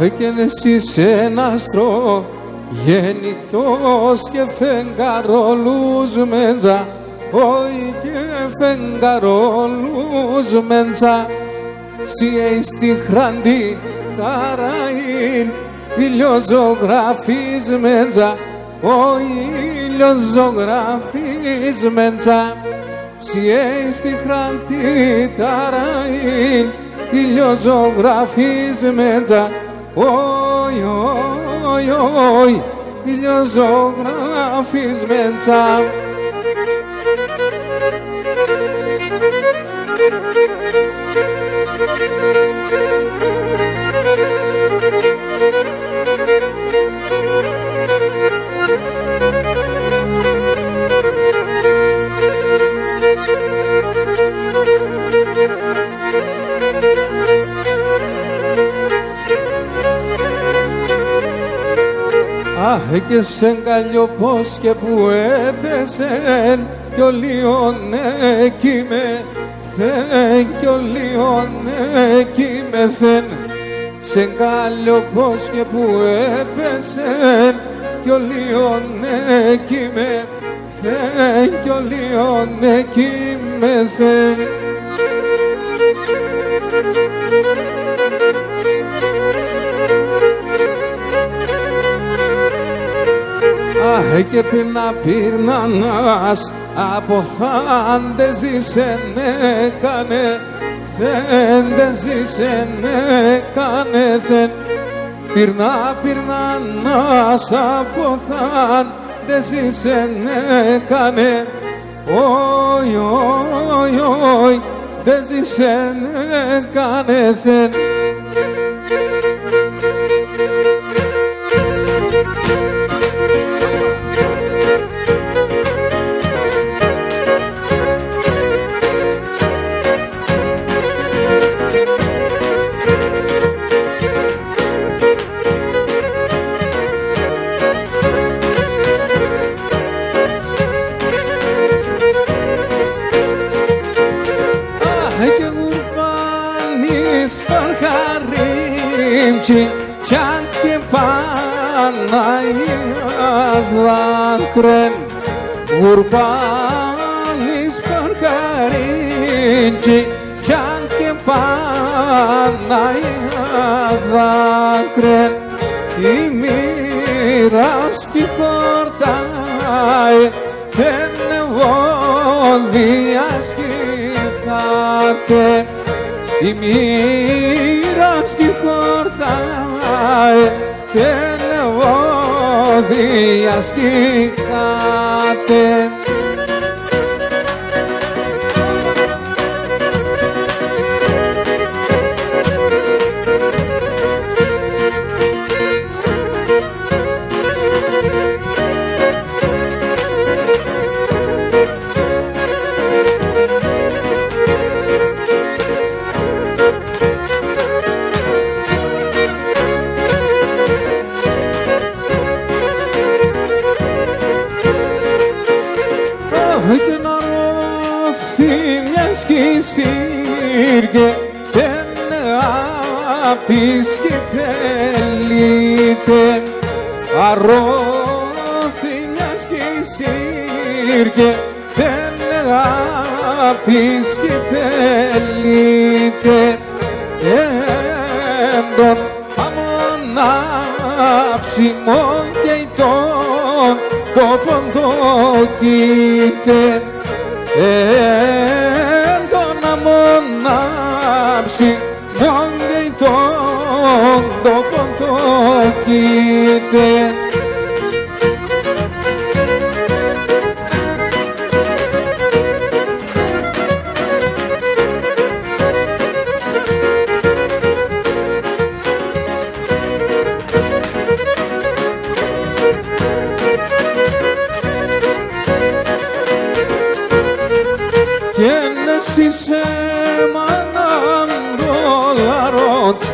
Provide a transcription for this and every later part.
κι εσύ ένα άστρο γεννητός και φεγγαρόλους μέντζα, όχι και φεγγαρόλους μέντζα. Σιέι στη χραντή ταραήν, ηλιοζωγραφής μέντζα, όχι ηλιοζωγραφής μέντζα. Σιέι στη χραντή ταραήν, ηλιοζωγραφής μέντζα, όχι, όχι, όχι, ηλιοζωγραφής μέντζα. Αχ, και σε καλλιοπός και που έπεσεν κι ο Λιον εκεί μεθέν, κι ο Λιον εκεί μεθέν. Σε καλλιοπός και που έπεσεν κι ο Λιον εκεί μεθέν, κι ο Λιον εκεί μεθέν. Αχ, και πυρνας από θάντες ζήσεν έκανε θεν, δεν ζήσεν έκανε θεν. Πυρνας από θάντες ζήσεν έκανε, όι, όι, όι, δεν ζήσεν έκανε θεν. Κι αν και Παναγίας δάκρεν, γουρπάνης παρχαρίντσι, κι αν και Παναγίας δάκρεν, η μοίρας κι χορτάει, τεν ευωδίας κι χάτε, η μοίρας κι χορτάει, τεν ευωδίας κι χάτε. Σύρκε τεν απίσκε τελείτε, αρρώθηνιας κι σύρκε τεν απίσκε τελείτε, τον αμονάψιμον και τον τόπον το κοίτε, μονάψη μον και τον τόπον το κοίτε. Είσαι μαναντολαρότς, ει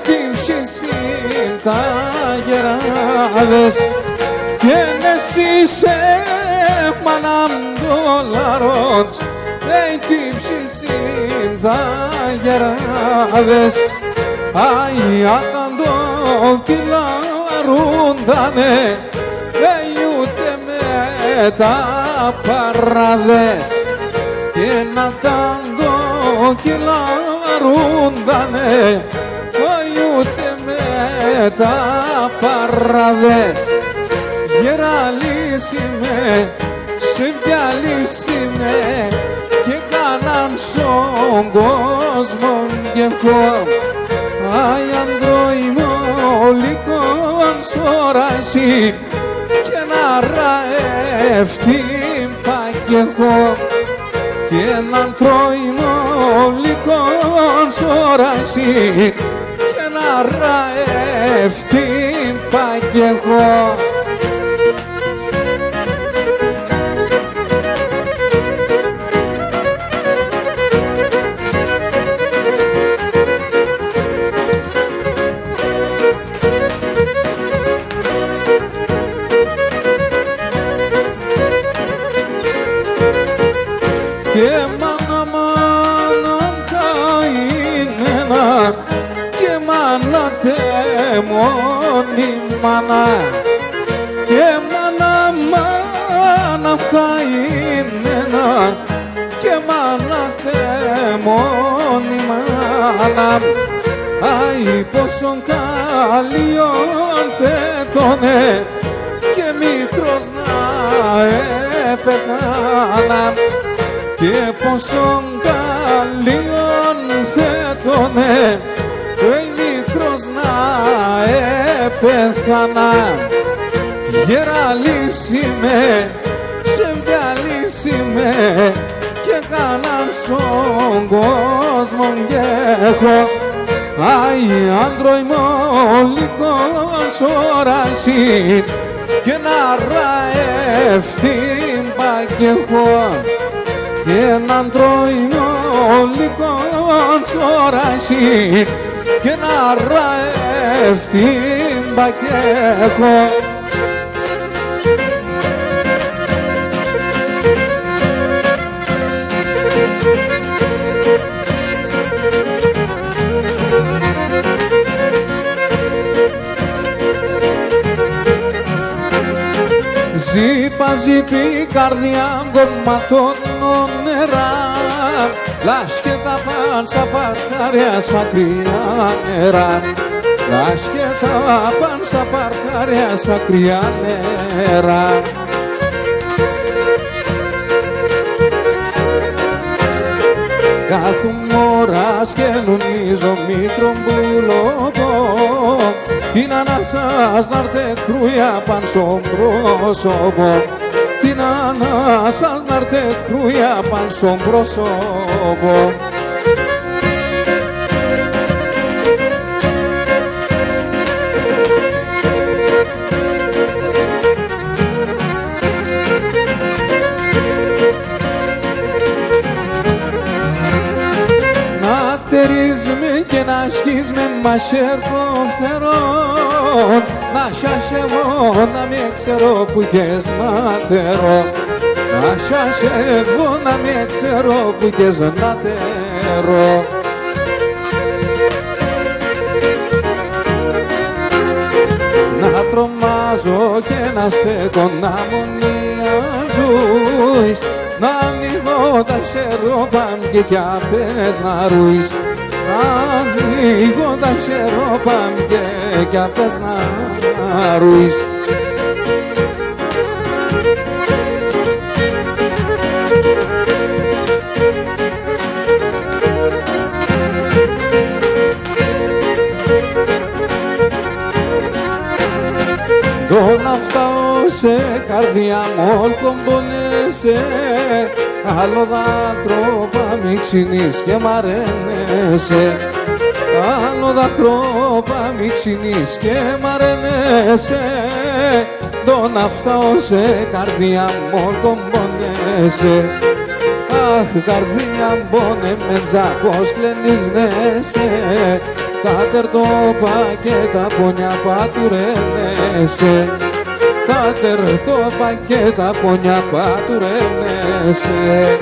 τύψησιν τα γεράδες, και είσαι μαναντολαρότς, ει τύψησιν τα γεράδες, αι άταντο κυλαρούντανε ούτε με τα παράδες και να τάντο κυλαρούντανε ούτε με τα παράδες γεραλίσιμε, σε βιαλίσιμε και κάναν στον κόσμο και εγώ αι ανδροημολικών σωράσει και να ραευτήν πα κι εγώ και έναν τροημολικών σωράσει και να ραευτήν πα κι εγώ. Και μάνα καημένα και μάνα τεμόνη μάνα και μάνα καημένα και μάνα τεμόνη μάνα αι πόσον καλιόν θέτωνε και μικρός να πεθάνα και πόσον καλίον θέτωνε και μικρός να πεθάνα γεραλίσιμε, ψευδιαλίσιμε και κάναν στον κόσμο και έχω αι ανδροημολικών σωράσει και να ραευτήν πα κι εγώ και έναν τροημολικών σωράσει και να ραευτήν πα κι εγώ. Ζήπα ζήπη καρδιά κομματώνω νερά λάσκετα παν στα παρτάρια σαν κρύα νερά λάσκετα παν στα παρτάρια σαν κρύα νερά. Κάθομαι ώρας και νομίζω μη τρομπουλώδω την ανάσας να'ρτε κρούια παν στον πρόσωπο την ανάσας να'ρτε κρούια παν στον πρόσωπο. Να τερίζουμε και να σκίζουμε μασέρκοφτερόν να σιάσεβω να μη ξέρω που κες να τερώ να σιάσεβω να μη ξέρω που κες να τερώ. Να τρομάζω και να στέκω να μονιαζούεις να ανοίγω τα ξερόπαμ και κι απές να ρούεις να ανοίγω τα ξερόπαμ και κι απές να ρούεις. Τον φτάω σε καρδιά μου κομπονέσαι άλλο δάκρυ μη ξυνείς και μ' αρένεσαι άλλο δάκρυ μη ξυνείς και μ' αρένεσαι τον φτάω σε καρδιά μου κομπονέσαι. Αχ καρδιά μπόνε με τζάκος κλενισνέσαι κάτερ το και τα πονιά πατουρένεσαι κάτερ το και τα πονιά πατουρένεσαι.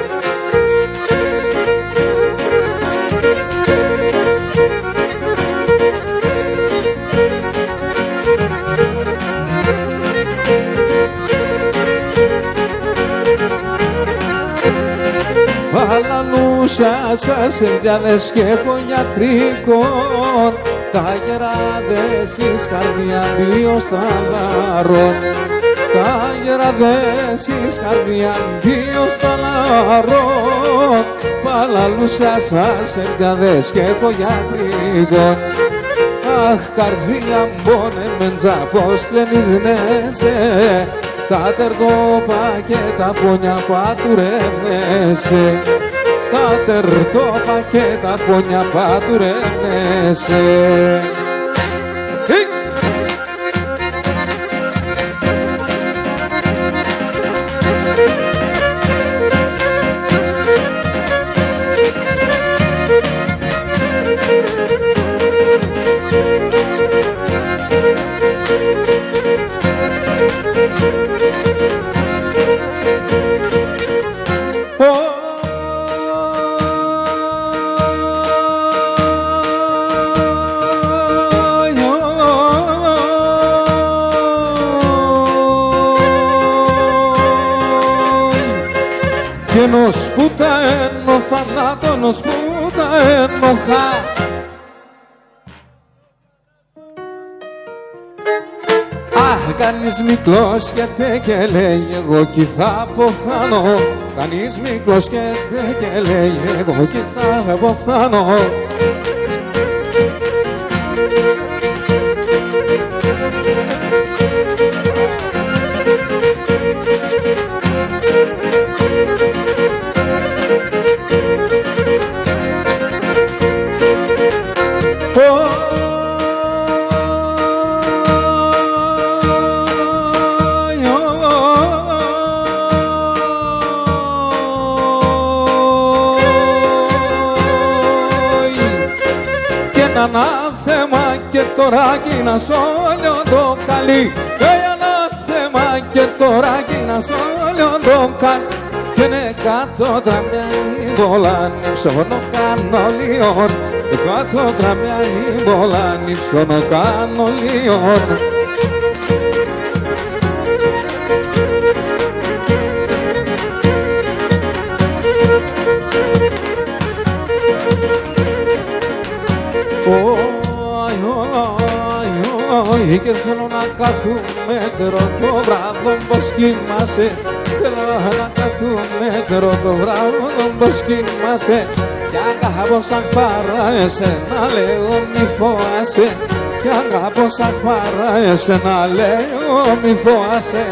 σας ασεβδιάδες και κογιατρικών, τα γεράδες εις καρδιά ποιος θαλάρων, τα γεράδες εις καρδιά ποιος θαλάρων, παλαλούσα σας ασεβδιάδες και κογιατρικών. Αχ, καρδιά μπώνε μεντζά πως κλενίζνεσαι, τα τερτόπα και τα πόνια πατουρεύεσαι, τα τερτόπα και τα πόνια πατουρεύεσαι. Και ενός που τα ένω θανάτωνος που τα ένοχα, αχ, κανείς μικρός σκέφτε και λέει εγώ κι θα αποθάνω, κανείς μικρός σκέφτε και λέει εγώ κι θα αποθάνω. Ανάθεμα και τώρα γίνας όλο το καλή, ανάθεμα και τώρα γίνας όλο το καλή, και είναι κάτω τραμιά η βολάνη ψώνο κάνω λιόν, κάτω τραμιά η βολάνη ψώνο κάνω λιόν. Και θέλω να κάθουμε το βράδυ πως κοιμάσαι, θέλω να κάθουμε το βράδυ πως κοιμάσαι, κι αγάπω σαν παράεσαι να λέω μη φοάσαι, κι αγάπω σαν παράεσαι να λέω μη φοάσαι.